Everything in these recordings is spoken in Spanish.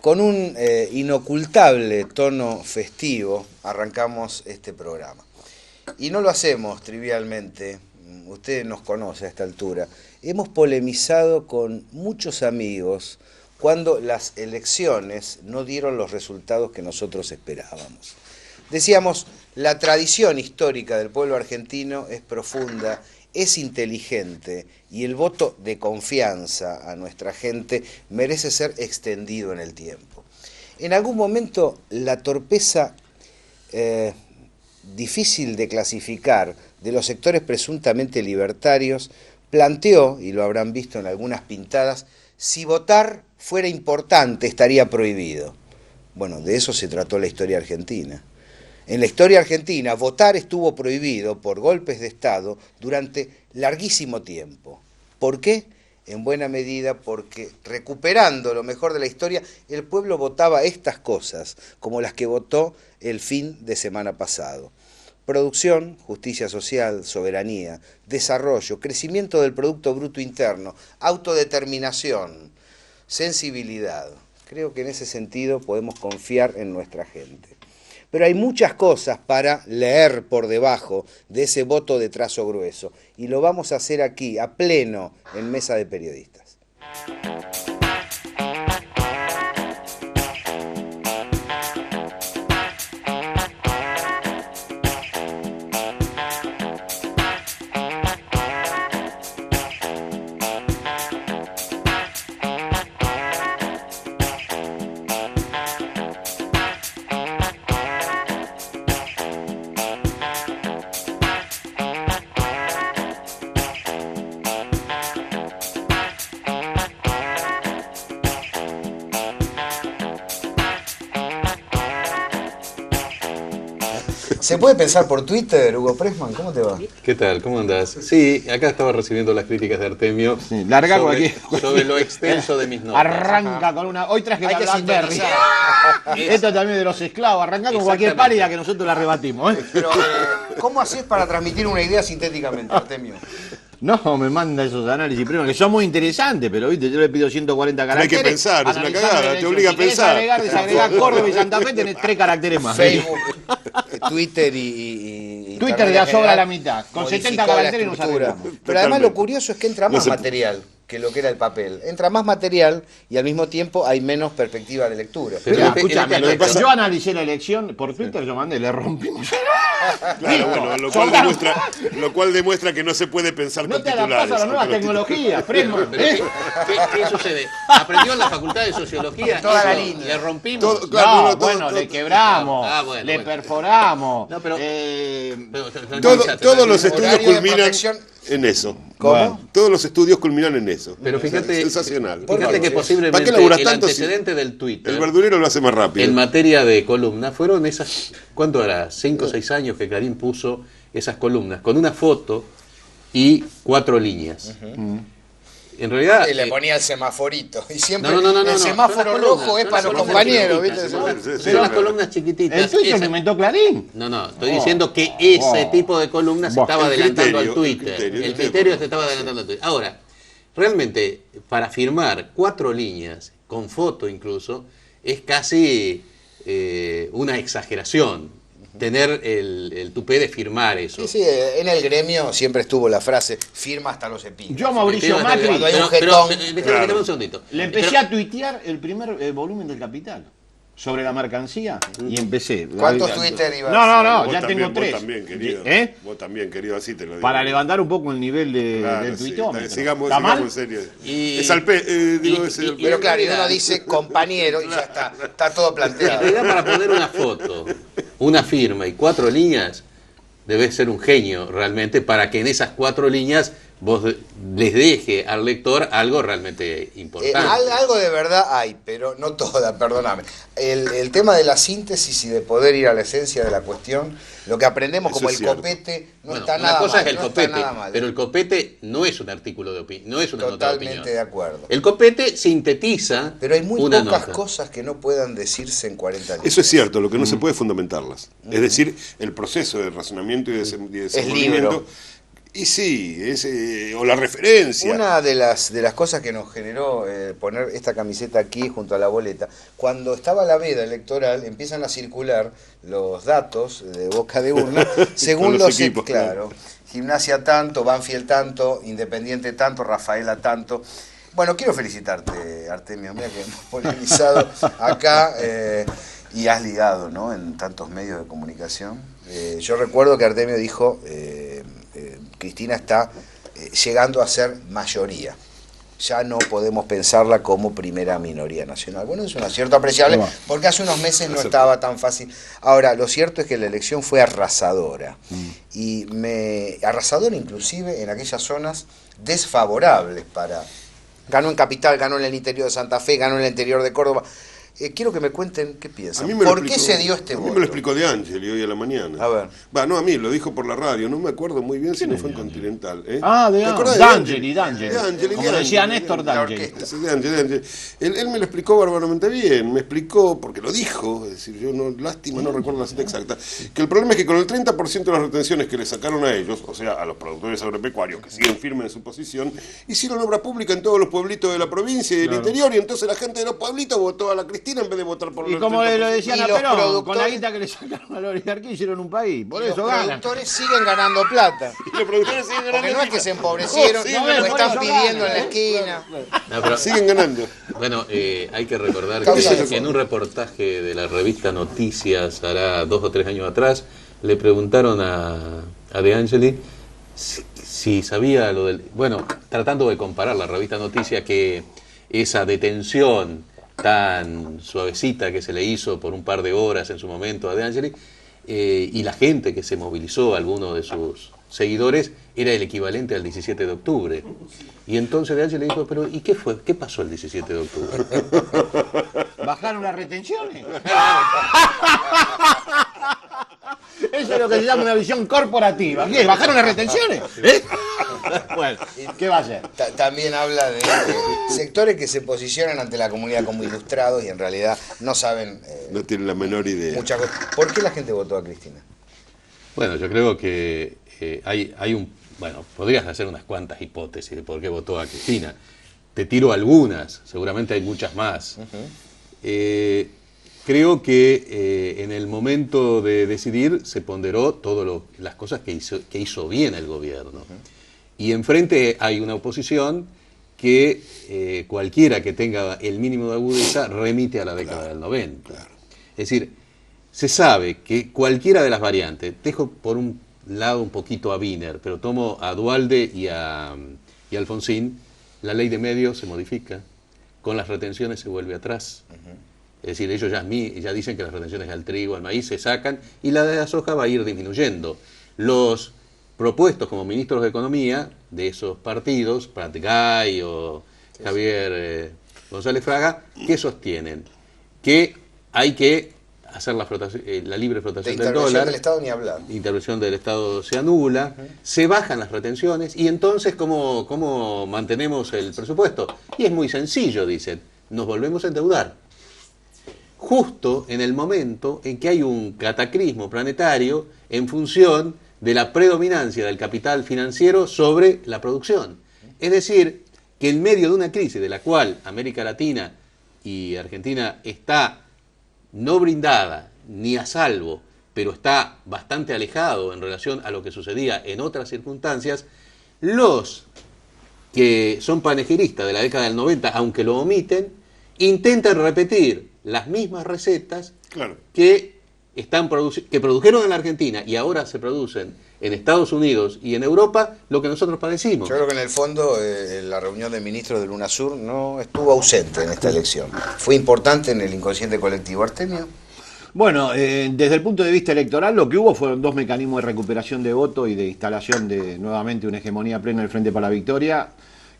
Con un inocultable tono festivo arrancamos este programa. Y no lo hacemos trivialmente, usted nos conoce a esta altura. Hemos polemizado con muchos amigos cuando las elecciones no dieron los resultados que nosotros esperábamos. Decíamos, la tradición histórica del pueblo argentino es profunda, es inteligente y el voto de confianza a nuestra gente merece ser extendido en el tiempo. En algún momento la torpeza difícil de clasificar de los sectores presuntamente libertarios planteó, y lo habrán visto en algunas pintadas, si votar fuera importante estaría prohibido. Bueno, de eso se trató la historia argentina. En la historia argentina, votar estuvo prohibido por golpes de Estado durante larguísimo tiempo. ¿Por qué? En buena medida porque, recuperando lo mejor de la historia, el pueblo votaba estas cosas, como las que votó el fin de semana pasado. Producción, justicia social, soberanía, desarrollo, crecimiento del Producto Bruto Interno, autodeterminación, sensibilidad. Creo que en ese sentido podemos confiar en nuestra gente. Pero hay muchas cosas para leer por debajo de ese voto de trazo grueso. Y lo vamos a hacer aquí, a pleno, en Mesa de Periodistas. ¿Se puede pensar por Twitter, Hugo Pressman? ¿Cómo te va? ¿Qué tal? ¿Cómo andás? Sí, acá estaba recibiendo las críticas de Artemio. Sí, larga sobre, aquí. Sobre lo extenso de mis notas. Arranca con una. Hoy traje la Blackberry. Esto también de los esclavos. Arranca con cualquier pálida que nosotros la rebatimos. Pero, ¿cómo haces para transmitir una idea sintéticamente, Artemio? No, me manda esos análisis primero, que son muy interesantes, pero viste, yo le pido 140 caracteres. Hay que pensar, es una cagada, te obliga a pensar. Agregar, desagregar Córdoba y Santa Fe, tenés 3 caracteres más. Facebook, Twitter y Twitter ya sobra la mitad, con 70 caracteres nos arreglamos. Pero además lo curioso es que entra más material que lo que era el papel. Entra más material y al mismo tiempo hay menos perspectiva de lectura. Pero escúchame, yo analicé la elección por Twitter, yo mandé, le rompimos. Claro, bueno, lo cual demuestra que no se puede pensar con titulares. No te adaptás a la nueva tecnología, Pressman. ¿Qué sucede? Aprendió en la Facultad de Sociología toda la línea. Le rompimos. Le quebramos, le perforamos. No, pero todos los estudios culminan en eso. ¿Cómo? Bueno, todos los estudios culminan en eso. Pero fíjate, sensacional. Fíjate que posiblemente el antecedente del Twitter, el verdurero lo hace más rápido. En materia de columnas, fueron esas, ¿cuánto era? 5 o 6 años que Clarín puso esas columnas, con una foto y 4 líneas. En realidad... Y le ponía el semaforito. Y siempre no, el semáforo rojo es para los compañeros, ¿viste? Son las columnas chiquititas. ¿El Twitter lo inventó Clarín? No, estoy diciendo que ese tipo de columnas se estaba adelantando al Twitter. El criterio se estaba adelantando al Twitter. Ahora, realmente, para firmar 4 líneas, con foto incluso, es casi una exageración. Tener el tupé de firmar eso. Sí, en el gremio siempre estuvo la frase, firma hasta los epígrafes. Yo a Mauricio Macri, déjame un segundito. Le empecé a tuitear el primer volumen del Capital sobre la mercancía y empecé. ¿Cuántos Twitter ibas? No, ya tengo 3. Vos también, querido. Vos también, querido, así te lo digo. Para levantar un poco el nivel del tuitómetro. Sigamos en serio. Pero claro, y uno dice compañero y ya está todo planteado. En realidad, para poner una foto, una firma y 4 líneas, debes ser un genio realmente para que en esas 4 líneas vos les deje al lector algo realmente importante. Algo de verdad hay, pero no toda, perdóname. El tema de la síntesis y de poder ir a la esencia de la cuestión, lo que aprendemos eso como el cierto. copete, no Bueno, está una nada cosa mal. es el copete, pero el copete no es un artículo de opinión, no es una nota de opinión. Totalmente de acuerdo. El copete sintetiza Pero hay muy una pocas nota. cosas que no puedan decirse en 40 años. Eso es cierto, lo que no se puede es fundamentarlas. Es decir, el proceso de razonamiento y de desenvolvimiento Y sí, o la referencia. Una de las cosas que nos generó poner esta camiseta aquí junto a la boleta, cuando estaba la veda electoral, empiezan a circular los datos de boca de urna según los equipos. Claro, Gimnasia tanto, Banfield tanto, Independiente tanto, Rafaela tanto. Bueno, quiero felicitarte, Artemio, mira que hemos polemizado acá y has ligado, ¿no?, en tantos medios de comunicación. Yo recuerdo que Artemio dijo... Cristina está llegando a ser mayoría. Ya no podemos pensarla como primera minoría nacional. Bueno, es un acierto apreciable porque hace unos meses no estaba tan fácil. Ahora, lo cierto es que la elección fue arrasadora. Y arrasadora inclusive en aquellas zonas desfavorables para... Ganó en Capital, ganó en el interior de Santa Fe, ganó en el interior de Córdoba. Quiero que me cuenten qué piensan. ¿Por qué se dio este voto? A mí me lo explicó De Angeli hoy a la mañana. A ver. No, a mí, lo dijo por la radio. No me acuerdo muy bien si no fue en Continental. ¿Te acordás de D'Angeli? Como decía Néstor, D'Angeli. Él me lo explicó bárbaramente bien. Me explicó, porque lo dijo, es decir, yo lástima no recuerdo la cita exacta, que el problema es que con el 30% de las retenciones que le sacaron a ellos, o sea, a los productores agropecuarios que siguen firmes en su posición, hicieron obra pública en todos los pueblitos de la provincia y del interior, y entonces la gente de los pueblitos votó a la Cristina en vez de votar por y como lo decían a Perón, con la guita que le sacaron a la oligarquía hicieron un país, por eso ganan. Los productores siguen ganando plata. Y los productores siguen ganando. Porque no es que se empobrecieron, no están pidiendo en la esquina. No, pero, siguen ganando. Bueno, hay que recordar que en un reportaje de la revista Noticias, hará 2 o 3 años atrás, le preguntaron a De Angeli si sabía lo del... Bueno, tratando de comparar la revista Noticias, que esa detención tan suavecita que se le hizo por un par de horas en su momento a De Angeli, y la gente que se movilizó, algunos de sus seguidores, era el equivalente al 17 de octubre. Y entonces De Angeli dijo, pero ¿y qué fue? ¿Qué pasó el 17 de octubre? ¿Bajaron las retenciones? Eso es lo que se llama una visión corporativa. ¿Qué? ¿Bajaron las retenciones? Bueno, ¿qué va a hacer? También habla de sectores que se posicionan ante la comunidad como ilustrados y en realidad no saben... no tienen la menor idea. Muchas cosas. ¿Por qué la gente votó a Cristina? Bueno, yo creo que hay un... Bueno, podrías hacer unas cuantas hipótesis de por qué votó a Cristina. Te tiro algunas, seguramente hay muchas más. Creo que en el momento de decidir se ponderó todas las cosas que hizo bien el gobierno. Y enfrente hay una oposición que cualquiera que tenga el mínimo de agudeza remite a la década del 90. Es decir, se sabe que cualquiera de las variantes, dejo por un lado un poquito a Wiener, pero tomo a Duhalde y a Alfonsín, la ley de medios se modifica, con las retenciones se vuelve atrás. Es decir, ellos ya dicen que las retenciones al trigo, al maíz se sacan y la de la soja va a ir disminuyendo. Los propuestos como ministros de Economía de esos partidos, Prat Gay o Javier González Fraga, ¿qué sostienen? Que hay que hacer la libre flotación del dólar. Del Estado ni hablar. Intervención del Estado se anula, se bajan las retenciones y entonces ¿cómo mantenemos el presupuesto? Y es muy sencillo, dicen, nos volvemos a endeudar. Justo en el momento en que hay un cataclismo planetario en función de la predominancia del capital financiero sobre la producción. Es decir, que en medio de una crisis de la cual América Latina y Argentina está no brindada ni a salvo, pero está bastante alejado en relación a lo que sucedía en otras circunstancias, los que son panegiristas de la década del 90, aunque lo omiten, intentan repetir las mismas recetas que produjeron en la Argentina y ahora se producen en Estados Unidos y en Europa, lo que nosotros padecimos. Yo creo que en el fondo la reunión de ministros del UNASUR no estuvo ausente en esta elección. ¿Fue importante en el inconsciente colectivo, Artemio? Bueno, desde el punto de vista electoral lo que hubo fueron 2 mecanismos de recuperación de voto y de instalación de nuevamente una hegemonía plena del Frente para la Victoria,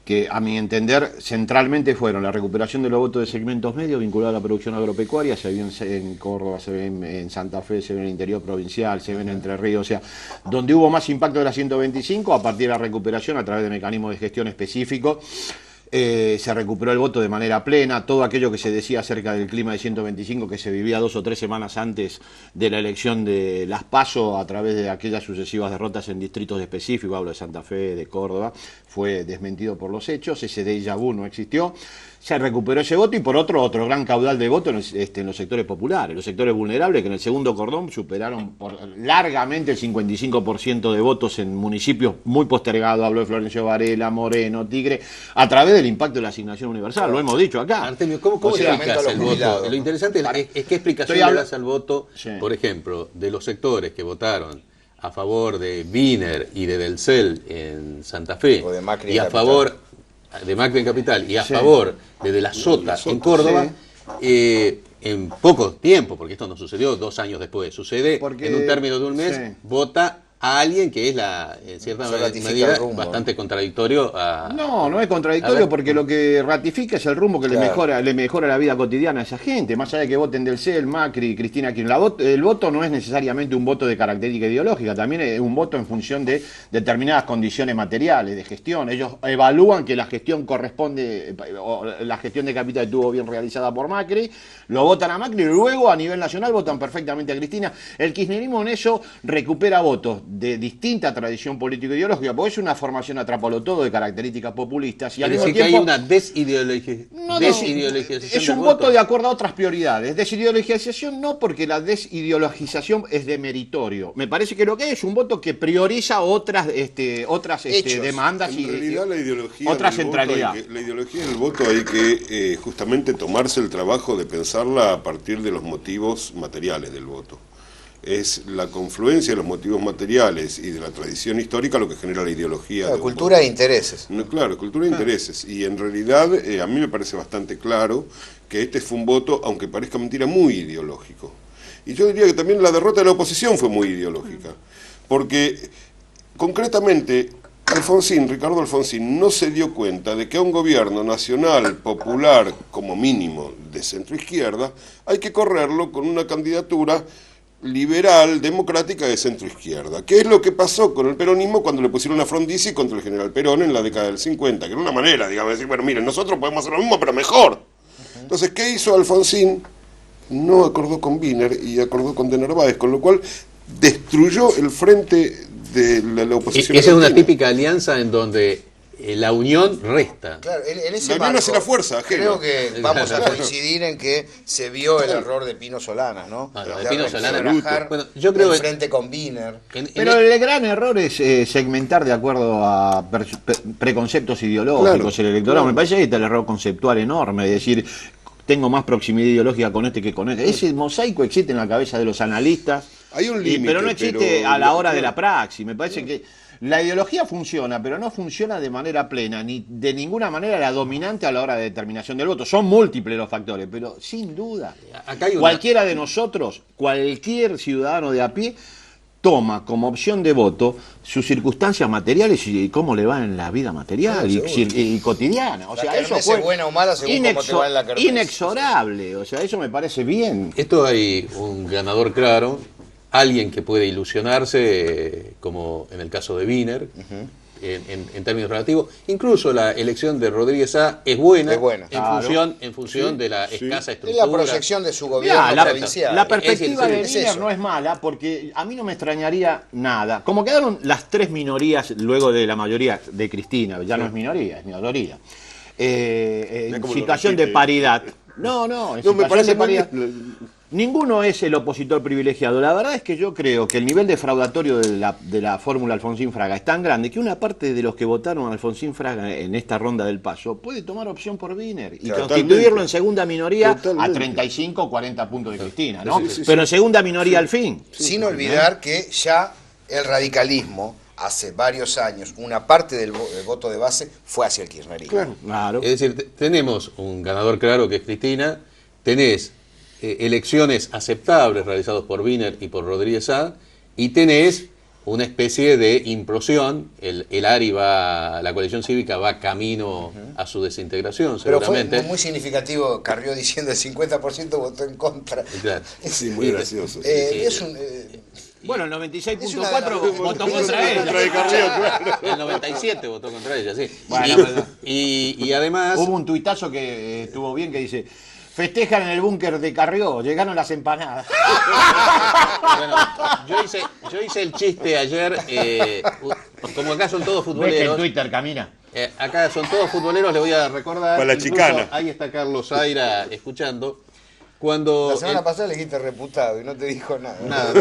que a mi entender centralmente fueron la recuperación de los votos de segmentos medios vinculados a la producción agropecuaria. Se vio en Córdoba, se ve en Santa Fe, se ve en el interior provincial, se ve en Entre Ríos, o sea, donde hubo más impacto de la 125 a partir de la recuperación a través de mecanismos de gestión específicos. Se recuperó el voto de manera plena. Todo aquello que se decía acerca del clima de 125 que se vivía 2 o 3 semanas antes de la elección de las PASO a través de aquellas sucesivas derrotas en distritos específicos, hablo de Santa Fe, de Córdoba, fue desmentido por los hechos. Ese déjà vu no existió. Se recuperó ese voto y por otro gran caudal de voto en los sectores populares, los sectores vulnerables que en el segundo cordón superaron largamente el 55% de votos en municipios muy postergados, hablo de Florencio Varela, Moreno, Tigre, a través del impacto de la asignación universal, lo hemos dicho acá. Artemio, ¿cómo explicas el voto? Lo interesante es qué explicación le das al voto, por ejemplo, de los sectores que votaron a favor de Wiener y de Delcel en Santa Fe, o de Macri y a favor de Macri en Capital y a favor de la Sota en Córdoba, en poco tiempo, porque esto no sucedió 2 años después, sucede en un término de un mes, vota a alguien que es en cierta medida bastante contradictorio a... No es contradictorio porque lo que ratifica es el rumbo que le mejora la vida cotidiana a esa gente, más allá de que voten del CEL, Macri, Cristina Kirchner. El voto no es necesariamente un voto de característica ideológica, también es un voto en función de determinadas condiciones materiales, de gestión. Ellos evalúan que la gestión corresponde, o la gestión de capital estuvo bien realizada por Macri, lo votan a Macri y luego a nivel nacional votan perfectamente a Cristina. El kirchnerismo en eso recupera votos de distinta tradición político-ideológica, porque es una formación atrapalotodo de características populistas. Y al mismo tiempo, que hay una desideologización es un voto de acuerdo a otras prioridades. Desideologización no, porque la desideologización es de meritorio. Me parece que lo que es un voto que prioriza otras demandas en realidad, la ideología otra centralidad. La ideología del voto hay que justamente tomarse el trabajo de pensarla a partir de los motivos materiales del voto. Es la confluencia de los motivos materiales y de la tradición histórica lo que genera la ideología. La cultura de intereses. No, claro, cultura de intereses. Y en realidad a mí me parece bastante claro que este fue un voto, aunque parezca mentira, muy ideológico. Y yo diría que también la derrota de la oposición fue muy ideológica. Porque concretamente Ricardo Alfonsín no se dio cuenta de que a un gobierno nacional, popular, como mínimo de centroizquierda, hay que correrlo con una candidatura liberal, democrática de centroizquierda. ¿Qué es lo que pasó con el peronismo cuando le pusieron a Frondizi contra el general Perón en la década del 50? Que era una manera, digamos, de decir, bueno, miren, nosotros podemos hacer lo mismo, pero mejor. Entonces, ¿qué hizo Alfonsín? No acordó con Wiener y acordó con de Narváez, con lo cual destruyó el frente de la oposición. Esa es una típica alianza en donde la unión resta. Claro, en ese la unión hace la fuerza. Creo que vamos a coincidir en que se vio el error de Pino Solanas, ¿no? De Pino Solanas. Bueno, yo creo el frente con Wiener. Pero el gran error es segmentar de acuerdo a preconceptos ideológicos el electorado. Claro. Me parece que está el error conceptual enorme, es decir, tengo más proximidad ideológica con este que con este. Ese mosaico existe en la cabeza de los analistas, hay un límite, pero no existe a la hora de la praxis. Me parece que la ideología funciona, pero no funciona de manera plena, ni de ninguna manera la dominante a la hora de determinación del voto. Son múltiples los factores, pero sin duda, cualquiera de nosotros, cualquier ciudadano de a pie, toma como opción de voto sus circunstancias materiales y cómo le va en la vida material y cotidiana. O sea, eso fue buena o mala según cómo te va en la kermés. Inexorable. O sea, eso me parece bien. Esto hay un ganador claro, alguien que puede ilusionarse, como en el caso de Wiener, en términos relativos. Incluso la elección de Rodríguez A es buena, en función de la escasa estructura. Y la proyección de su gobierno provincial. La perspectiva de Wiener no es mala, porque a mí no me extrañaría nada. Como quedaron las 3 minorías luego de la mayoría de Cristina, ya no es minoría, es minoría. En situación de paridad. No, en situación de paridad. Ninguno es el opositor privilegiado. La verdad es que yo creo que el nivel defraudatorio de la fórmula Alfonsín Fraga es tan grande que una parte de los que votaron a Alfonsín Fraga en esta ronda del paso puede tomar opción por Wiener y constituirlo en segunda minoría a 35 o 40 puntos de Cristina, ¿no? Pero en segunda minoría al fin. Sin olvidar que ya el radicalismo, hace varios años, una parte del voto de base fue hacia el kirchnerismo. Claro. Es decir, tenemos un ganador claro que es Cristina, tenés elecciones aceptables realizadas por Wiener y por Rodríguez A, y tenés una especie de implosión. El ARI la coalición cívica va camino a su desintegración, seguramente. Pero fue muy significativo Carrió diciendo el 50% votó en contra. Claro. Sí, muy gracioso. Bueno, el 96.4 votó contra ella. El 97 votó contra ella, sí. Bueno, y además... Hubo un tuitazo que estuvo bien que dice: festejan en el búnker de Carrió, llegaron las empanadas. Bueno, yo hice el chiste ayer, como acá son todos ¿Ves que el futboleros. Twitter camina? Acá son todos futboleros, le voy a recordar. Para la incluso chicana. Ahí está Carlos Zaira escuchando. Cuando La semana pasada le dijiste reputado y no te dijo nada. Nada.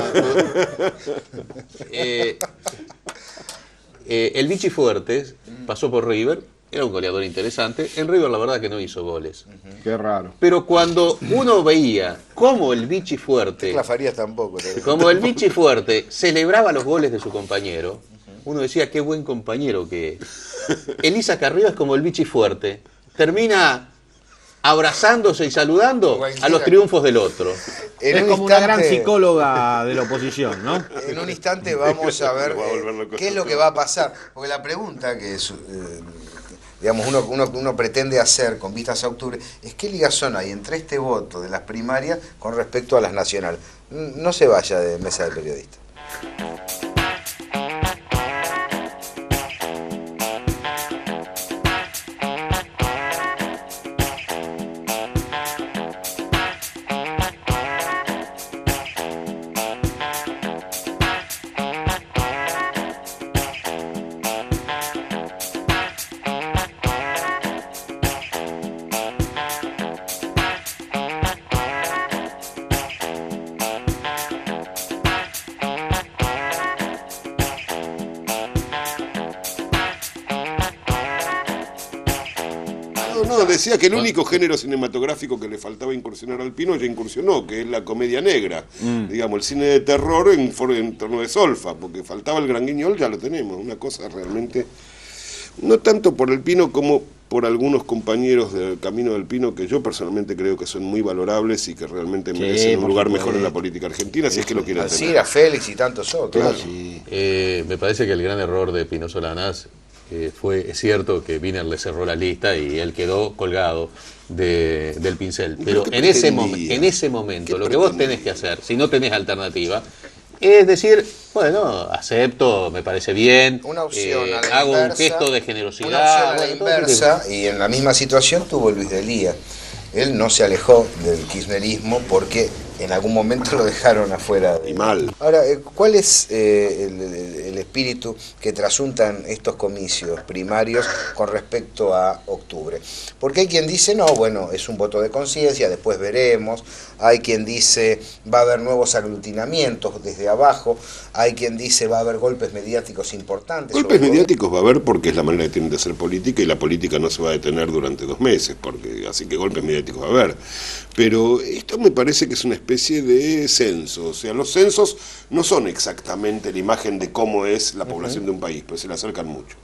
El Vichy Fuertes pasó por River, era un goleador interesante. En River la verdad que no hizo goles. Qué raro. Pero cuando uno veía cómo el Vichy Fuerte, Clafarías tampoco. como el Vichy Fuerte celebraba los goles de su compañero, uno decía qué buen compañero que es. Elisa Carrió es como el Vichy Fuerte, termina abrazándose y saludando a los triunfos del otro. Es como una gran psicóloga de la oposición, ¿no? En un instante vamos a ver qué es lo que va a pasar. Porque la pregunta que es, digamos, uno pretende hacer con vistas a octubre es qué ligazón hay entre este voto de las primarias con respecto a las nacionales. No se vaya de Mesa de Periodistas. No, decía que el único género cinematográfico que le faltaba incursionar al Pino ya incursionó, que es la comedia negra. Digamos, el cine de terror en torno de Solfa, porque faltaba el Gran Guiñol, ya lo tenemos. Una cosa realmente, no tanto por el Pino como por algunos compañeros del Camino del Pino, que yo personalmente creo que son muy valorables y que realmente merecen un lugar mejor en la política argentina, si es que lo quieren tener. Sí, a Félix y tantos otros. Claro. Sí. Me parece que el gran error de Pino Solanas es cierto que Wiener le cerró la lista y él quedó colgado del pincel. Pero en ese momento, lo que vos tenés que hacer, si no tenés alternativa, es decir, bueno, acepto, me parece bien, una opción a la hago inversa, un gesto de generosidad. Una opción a la inversa, y en la misma situación tuvo Luis Delía. Él no se alejó del kirchnerismo porque en algún momento lo dejaron afuera. Y mal. Ahora, ¿cuál es el espíritu que trasuntan estos comicios primarios con respecto a octubre? Porque hay quien dice, no, bueno, es un voto de conciencia, después veremos. Hay quien dice, va a haber nuevos aglutinamientos desde abajo. Hay quien dice, va a haber golpes mediáticos importantes. Golpes mediáticos va a haber porque es la manera que tienen de hacer política y la política no se va a detener durante 2 meses, así que golpes mediáticos va a haber. Pero esto me parece que es una especie de censo. O sea, los censos no son exactamente la imagen de cómo es la población de un país, pero se le acercan mucho.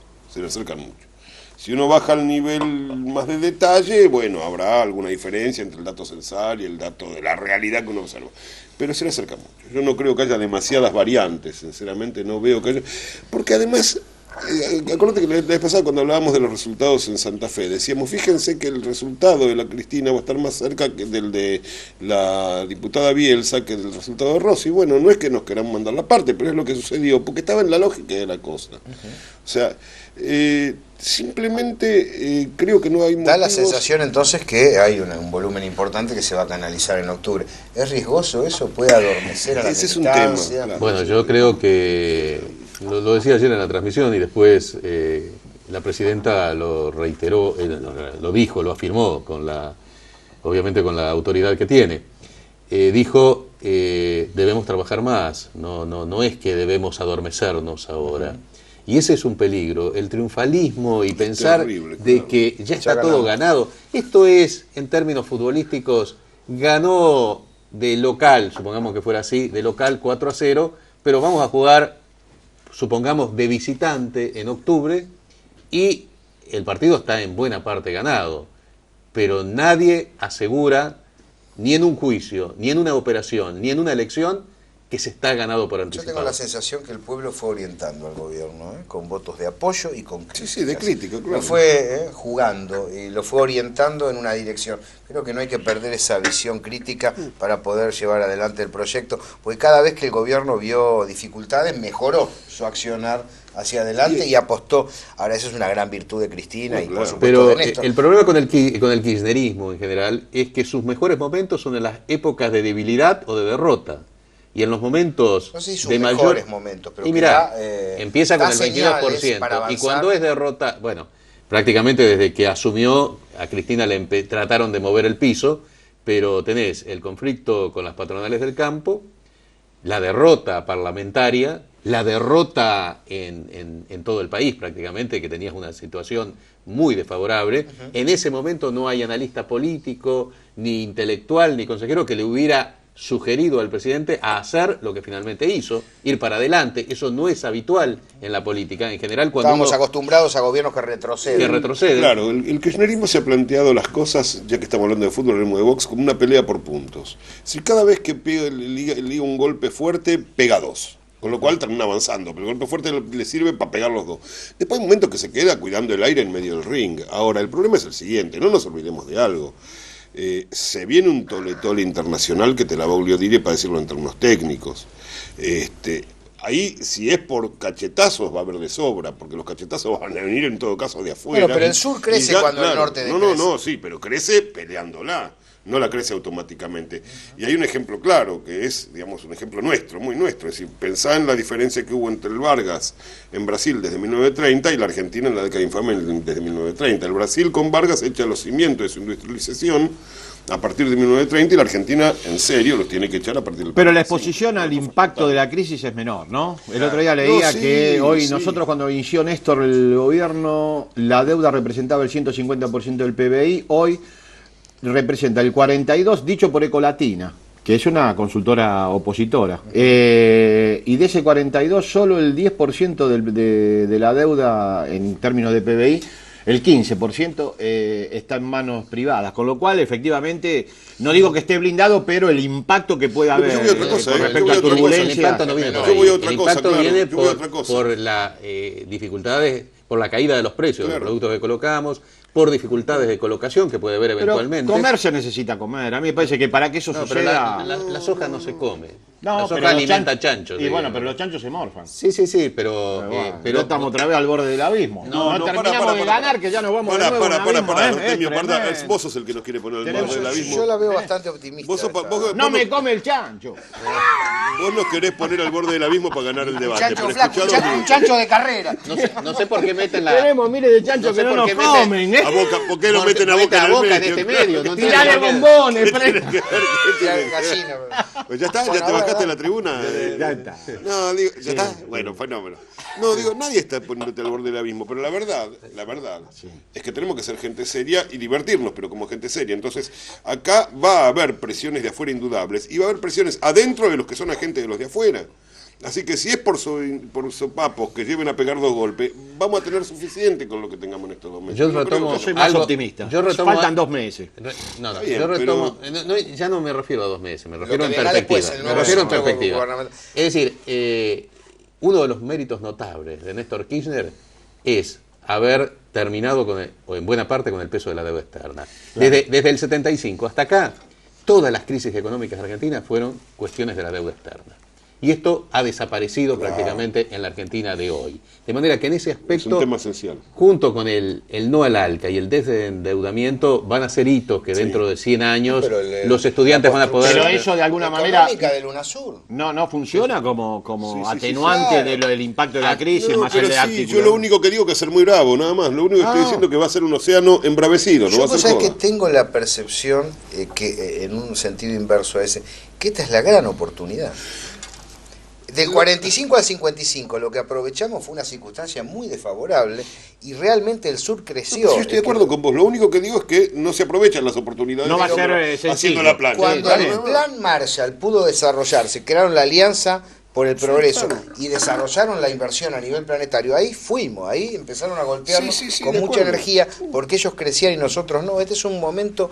Si uno baja al nivel más de detalle, bueno, habrá alguna diferencia entre el dato censal y el dato de la realidad que uno observa. Pero se le acerca mucho. Yo no creo que haya demasiadas variantes, sinceramente no veo que haya... Porque además... acuérdate que la vez pasada cuando hablábamos de los resultados en Santa Fe decíamos, fíjense que el resultado de la Cristina va a estar más cerca que del de la diputada Bielsa que del resultado de Rossi. Bueno, no es que nos queramos mandar la parte, pero es lo que sucedió, porque estaba en la lógica de la cosa. O sea, simplemente creo que no hay motivos. Da la sensación entonces que hay un volumen importante que se va a canalizar en octubre. ¿Es riesgoso eso? ¿Puede adormecer a la Ese militancia? es un tema, claro. Bueno, yo creo que lo decía ayer en la transmisión y después la presidenta lo reiteró, lo dijo, lo afirmó obviamente con la autoridad que tiene. Dijo, debemos trabajar más, no es que debemos adormecernos ahora. Y ese es un peligro, el triunfalismo y pensar terrible, de claro. que ya está todo ganado. Esto es, en términos futbolísticos, ganó de local, supongamos que fuera así, de local 4-0, pero vamos a jugar, supongamos, de visitante en octubre y el partido está en buena parte ganado, pero nadie asegura, ni en un juicio, ni en una operación, ni en una elección, que se está ganado por anticipado. Yo tengo la sensación que el pueblo fue orientando al gobierno, con votos de apoyo y con críticas. Sí, de crítica, claro. Lo fue jugando y lo fue orientando en una dirección. Creo que no hay que perder esa visión crítica para poder llevar adelante el proyecto, porque cada vez que el gobierno vio dificultades, mejoró su accionar hacia adelante y apostó. Ahora, eso es una gran virtud de Cristina y por supuesto pero de Néstor. el problema con el kirchnerismo en general es que sus mejores momentos son en las épocas de debilidad o de derrota. Y en los momentos no sé si sus de mejores mayor momentos, pero y mira, da, empieza con da el señales 22%. para avanzar. Y cuando es derrota, bueno, prácticamente desde que asumió, a Cristina le trataron de mover el piso, pero tenés el conflicto con las patronales del campo, la derrota parlamentaria, la derrota en todo el país prácticamente, que tenías una situación muy desfavorable. En ese momento no hay analista político, ni intelectual, ni consejero que le hubiera sugerido al presidente a hacer lo que finalmente hizo, ir para adelante. Eso no es habitual en la política. En general, cuando estamos acostumbrados a gobiernos que retroceden. Claro, el kirchnerismo se ha planteado las cosas, ya que estamos hablando de fútbol, hablemos de box, como una pelea por puntos. Si cada vez que pega el liga un golpe fuerte, pega dos. Con lo cual termina avanzando, pero el golpe fuerte le sirve para pegar los dos. Después hay un momento que se queda cuidando el aire en medio del ring. Ahora, el problema es el siguiente, no nos olvidemos de algo. Se viene un tole-tole internacional que te la va a dire para decirlo en términos técnicos. Ahí, si es por cachetazos, va a haber de sobra, porque los cachetazos van a venir en todo caso de afuera. Bueno, pero el sur crece cuando el norte decrece. No, sí, pero crece peleándola. No la crece automáticamente. Y hay un ejemplo claro, que es, digamos, un ejemplo nuestro, muy nuestro. Es decir, pensá en la diferencia que hubo entre el Vargas en Brasil desde 1930 y la Argentina en la década infame desde 1930. El Brasil con Vargas echa los cimientos de su industrialización a partir de 1930 y la Argentina, en serio, los tiene que echar a partir del... Pero la exposición al impacto de la crisis es menor, ¿no? El otro día leía que hoy nosotros cuando inició Néstor el gobierno, la deuda representaba el 150% del PBI, hoy representa el 42%, dicho por Ecolatina, que es una consultora opositora. Y de ese 42%, solo el 10% de la deuda en términos de PBI, el 15% está en manos privadas, con lo cual efectivamente, no digo que esté blindado, pero el impacto que puede haber con respecto a turbulencias... El impacto no viene por ahí. El impacto viene por las dificultades, por la caída de los precios de los productos que colocamos, por dificultades de colocación que puede haber eventualmente. Pero comer se necesita comer. A mí me parece que para que eso suceda... La soja no se come. No, la soja alimenta chanchos. Y bueno, pero los chanchos se morfan. Sí, pero no estamos otra vez al borde del abismo. No terminamos de ganar, que ya nos vamos de nuevo Vos sos el que nos quiere poner al borde del abismo. Yo la veo bastante optimista. No me come el chancho. Vos nos querés poner al borde del abismo para ganar el debate. Chancho flaco, un chancho de carrera. No sé por qué meten la... Tenemos miles de chanchos que no nos comen. A Boca, ¿por qué lo meten a Boca en este medio? Tirale bombones. Gallina. Pues ya está, ya te bajaste de la tribuna. Ya está. No, digo, ya está. Bueno, fenómeno. No, digo, nadie está poniéndote al borde del abismo, pero la verdad es que tenemos que ser gente seria y divertirnos, pero como gente seria. Entonces, acá va a haber presiones de afuera indudables y va a haber presiones adentro de los que son agentes de los de afuera. Así que si es por sopapos que lleven a pegar dos golpes, vamos a tener suficiente con lo que tengamos en estos 2 meses. Yo soy más optimista. Faltan 2 meses. Yo retomo, ya no me refiero a 2 meses, me refiero en perspectiva. Es decir, uno de los méritos notables de Néstor Kirchner es haber terminado o en buena parte con el peso de la deuda externa. Desde el 75 hasta acá, todas las crisis económicas argentinas fueron cuestiones de la deuda externa. Y esto ha desaparecido prácticamente en la Argentina de hoy. De manera que en ese aspecto, es un tema esencial. Junto con el no al ALCA y el desendeudamiento, van a ser hitos que dentro de 100 años los estudiantes van a poder... Pero eso de alguna manera del UNASUR no funciona como atenuante del impacto de la crisis, más allá de artículo. Yo lo único que digo que es ser muy bravo, nada más. Lo único que estoy diciendo es que va a ser un océano embravecido. Yo que tengo la percepción, que en un sentido inverso a ese, que esta es la gran oportunidad. Del 45 al 55 lo que aprovechamos fue una circunstancia muy desfavorable y realmente el sur creció. Yo estoy de acuerdo con vos, lo único que digo es que no se aprovechan las oportunidades. No va a ser haciendo la plan. Cuando el plan Marshall pudo desarrollarse, crearon la Alianza por el Progreso y desarrollaron la inversión a nivel planetario, ahí fuimos, ahí empezaron a golpearnos con mucha energía porque ellos crecían y nosotros no. Este es un momento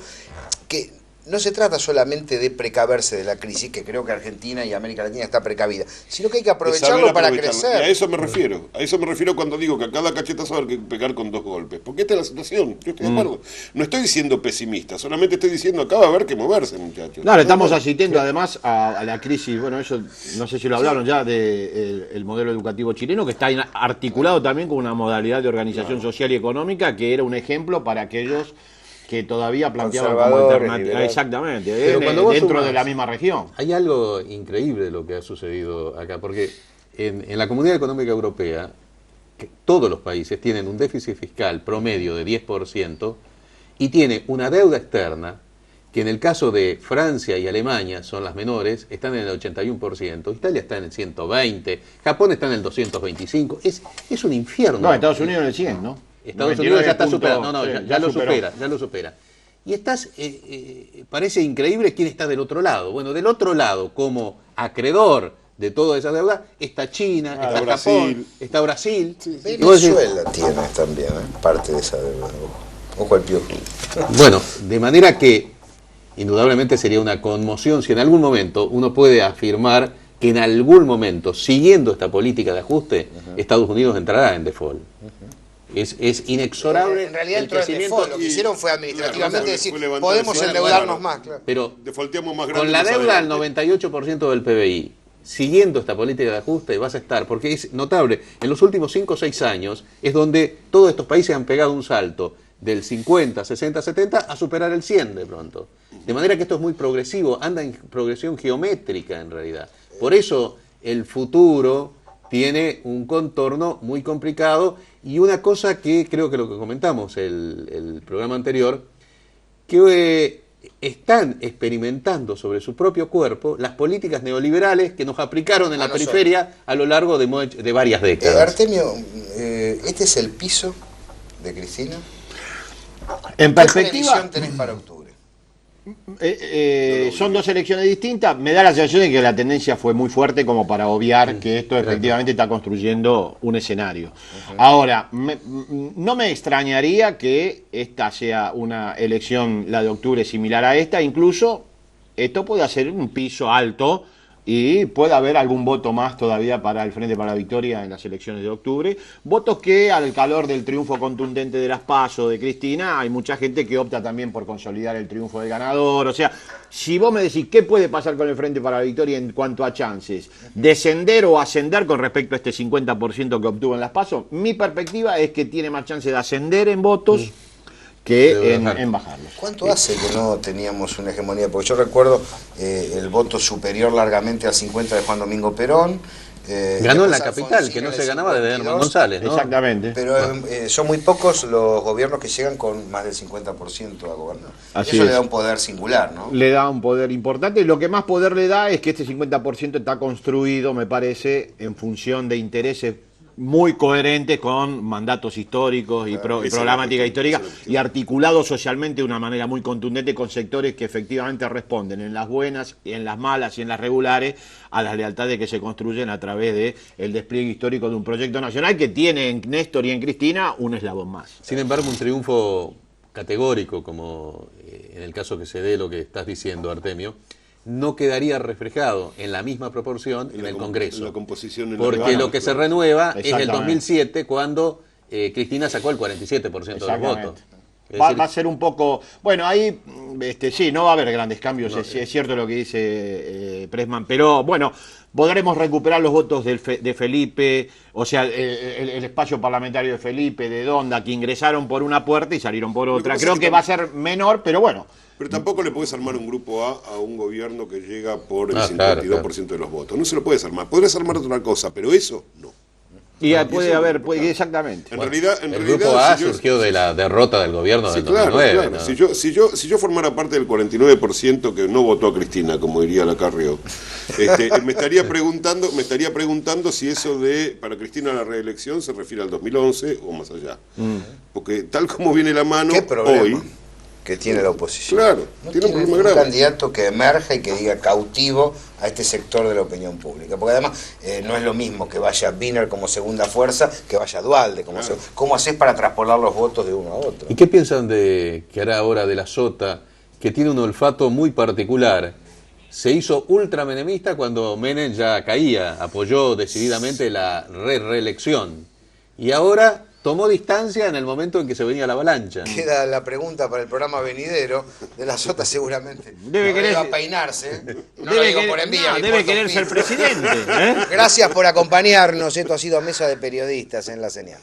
que no se trata solamente de precaverse de la crisis, que creo que Argentina y América Latina está precavida, sino que hay que aprovecharlo para crecer. Y a eso me refiero cuando digo que a cada cachetazo hay que pegar con 2 golpes, porque esta es la situación, yo estoy de acuerdo. No estoy diciendo pesimista, solamente estoy diciendo acá va a haber que moverse, muchachos. Claro, estamos asistiendo además a la crisis, bueno, eso no sé si lo hablaron ya, del modelo educativo chileno, que está articulado también con una modalidad de organización social y económica que era un ejemplo para aquellos que todavía planteaban como alternativa. Exactamente, dentro de la misma región. Hay algo increíble de lo que ha sucedido acá, porque en la Comunidad Económica Europea, todos los países tienen un déficit fiscal promedio de 10% y tiene una deuda externa que en el caso de Francia y Alemania son las menores, están en el 81%, Italia está en el 120%, Japón está en el 225%, es un infierno. No, Estados Unidos en el 100, ¿no? Estados Unidos ya está superando, ya lo supera. Y parece increíble quién está del otro lado. Bueno, del otro lado, como acreedor de toda esa deuda, está China, está Japón, está Brasil. Sí. Venezuela tiene también parte de esa deuda. Ojo al piojo. Bueno, de manera que indudablemente sería una conmoción si en algún momento uno puede afirmar que en algún momento, siguiendo esta política de ajuste, Estados Unidos entrará en default. Es inexorable. En realidad el crecimiento lo que hicieron fue administrativamente decir, podemos endeudarnos más. Claro. Pero más con la deuda al 98% del PBI, siguiendo esta política de ajuste vas a estar, porque es notable, en los últimos 5 o 6 años es donde todos estos países han pegado un salto del 50, 60, 70 a superar el 100 de pronto. De manera que esto es muy progresivo, anda en progresión geométrica en realidad. Por eso el futuro tiene un contorno muy complicado y una cosa que creo que lo que comentamos el programa anterior, que están experimentando sobre su propio cuerpo las políticas neoliberales que nos aplicaron en la periferia a lo largo de varias décadas. Artemio, ¿este es el piso de Cristina? En perspectiva, ¿qué previsión tenés para octubre? Son 2 elecciones distintas. Me da la sensación de que la tendencia fue muy fuerte como para obviar que esto efectivamente está construyendo un escenario. Ahora, no me extrañaría que esta sea una elección, la de octubre, similar a esta. Incluso esto puede ser un piso alto y puede haber algún voto más todavía para el Frente para la Victoria en las elecciones de octubre. Votos que al calor del triunfo contundente de las PASO de Cristina, hay mucha gente que opta también por consolidar el triunfo del ganador. O sea, si vos me decís qué puede pasar con el Frente para la Victoria en cuanto a chances, descender o ascender con respecto a este 50% que obtuvo en las PASO, mi perspectiva es que tiene más chance de ascender en votos que en bajarlos. ¿Cuánto hace que no teníamos una hegemonía? Porque yo recuerdo el voto superior largamente al 50 de Juan Domingo Perón. Ganó en la capital, que no se ganaba desde Herman González, ¿no? Exactamente. Pero son muy pocos los gobiernos que llegan con más del 50% a gobernar. Así Eso es. le da un poder singular, ¿no? Le da un poder importante. Lo que más poder le da es que este 50% está construido, me parece, en función de intereses muy coherentes con mandatos históricos y programática histórica y articulado socialmente de una manera muy contundente con sectores que efectivamente responden en las buenas, en las malas y en las regulares a las lealtades que se construyen a través de el despliegue histórico de un proyecto nacional que tiene en Néstor y en Cristina un eslabón más. Sin embargo, un triunfo categórico, como en el caso que se dé lo que estás diciendo, Artemio, no quedaría reflejado en la misma proporción en el Congreso. La composición porque lo que se renueva es el 2007, cuando Cristina sacó el 47% de los votos. Va a ser un poco... Bueno, ahí sí, no va a haber grandes cambios, es cierto lo que dice Pressman, pero bueno, podremos recuperar los votos de Felipe, o sea, el espacio parlamentario de Felipe, de Donda, que ingresaron por una puerta y salieron por otra. Creo que va a ser menor, pero bueno. Pero tampoco le puedes armar un grupo A un gobierno que llega por el 52% de los votos. No se lo puedes armar. Podrás armar otra cosa, pero eso no. Y puede haber, exactamente. En realidad, el grupo A surgió de la derrota del gobierno del 2009. Claro. ¿No? Si yo formara parte del 49% que no votó a Cristina, como diría la Carrió, me estaría preguntando si eso de para Cristina la reelección se refiere al 2011 o más allá. Porque tal como viene la mano ¿qué problema hoy que tiene la oposición? Claro, no tiene un problema un grave. Candidato que emerja y que diga cautivo a este sector de la opinión pública, porque además no es lo mismo que vaya Wiener como segunda fuerza que vaya Duhalde como ¿cómo haces para traspolar los votos de uno a otro? ¿Y qué piensan de que hará ahora de la Sota que tiene un olfato muy particular. Se hizo ultramenemista cuando Menem ya caía, apoyó decididamente la reelección. Y ahora tomó distancia en el momento en que se venía la avalancha. Queda la pregunta para el programa venidero. De la Sota seguramente debe querer a peinarse. No debe lo digo querer, por envidia. no, debe querer ser presidente. Gracias por acompañarnos. Esto ha sido Mesa de Periodistas en La Señal.